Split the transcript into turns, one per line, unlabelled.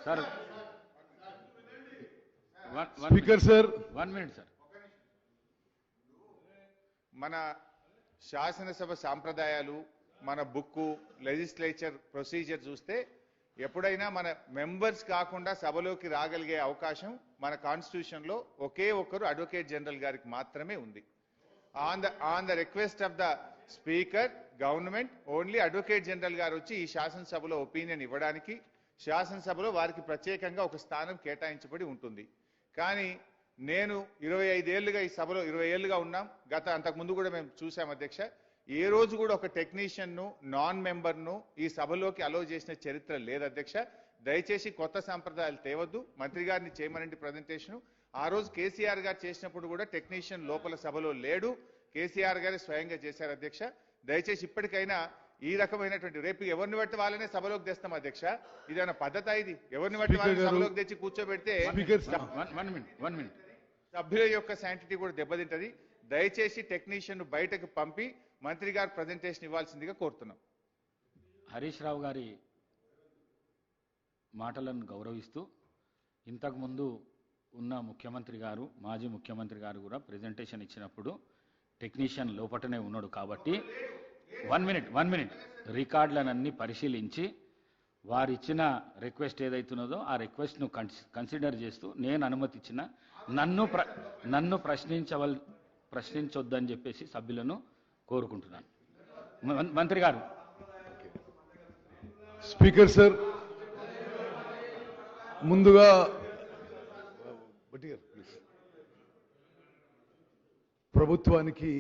Sir
speaker sir
1 minute sir.
మన శాసనసభ సాంప్రదాయాలు, మన బుక్కు, లెజిస్లేచర్ ప్రొసీజర్ చూస్తే ఎప్పుడైనా మన మెంబర్స్ కాకుండా సభలోకి రాగలిగే అవకాశం మన కాన్స్టిట్యూషన్ లో ఒకే ఒక్కరు అడ్వకేట్ జనరల్ గారికి మాత్రమే ఉంది. On the request of the speaker government only advocate general గారు వచ్చి ఈ శాసనసభలో ఒపీనియన్ ఇవ్వడానికి శాసనసభలో వారికి ప్రత్యేకంగా ఒక స్థానం కేటాయించబడి ఉంటుంది. కానీ నేను 25 ఏళ్లుగా ఈ సభలో 20 ఏళ్లుగా ఉన్నాం. అంతకు ముందు కూడా మేము చూసాం అధ్యక్ష. ఏ రోజు కూడా ఒక టెక్నీషియన్ ను నాన్ మెంబర్ ను ఈ సభలోకి అలో చేసిన చరిత్ర లేదు అధ్యక్ష. దయచేసి కొత్త సంప్రదాయాలు తేవద్దు. మంత్రి గారిని చేయమనండి ప్రజెంటేషన్. ఆ రోజు కేసీఆర్ గారు చేసినప్పుడు కూడా టెక్నీషియన్ లోపల సభలో లేడు, కేసీఆర్ గారే స్వయంగా చేశారు అధ్యక్ష. దయచేసి ఇప్పటికైనా ఈ రకమైనటువంటి రేపు ఎవరిని బట్టి వాళ్ళనే సభలోకి తెస్తాం అధ్యక్ష. ఇదేనా పద్ధతి? ఇది ఎవరిని బట్టి వాళ్ళని సభలోకి తెచ్చి కూర్చోబెడితే సభ్యుల యొక్క శాంటిటీ కూడా దెబ్బతింటది. దయచేసి టెక్నీషియన్ బయటకు పంపి మంత్రి గారు ప్రజెంటేషన్ ఇవ్వాల్సిందిగా కోరుతున్నాం.
హరీష్ రావు గారి మాటలను గౌరవిస్తూ ఇంతకు ముందు ఉన్న ముఖ్యమంత్రి గారు, మాజీ ముఖ్యమంత్రి గారు కూడా ప్రెజెంటేషన్ ఇచ్చినప్పుడు టెక్నీషియన్ లోపటనే ఉన్నాడు కాబట్టి 1 మినిట్ రికార్డులనన్నీ పరిశీలించి వారిచ్చిన రిక్వెస్ట్ ఏదైతున్నదో ఆ రిక్వెస్ట్ను కన్సిడర్ చేస్తూ నేను అనుమతి ఇచ్చిన నన్ను ప్రశ్నించొద్దని చెప్పేసి సభ్యులను కోరుకుంటున్నాను. మంత్రి గారు.
స్పీకర్ సార్, ముందుగా ప్రభుత్వానికి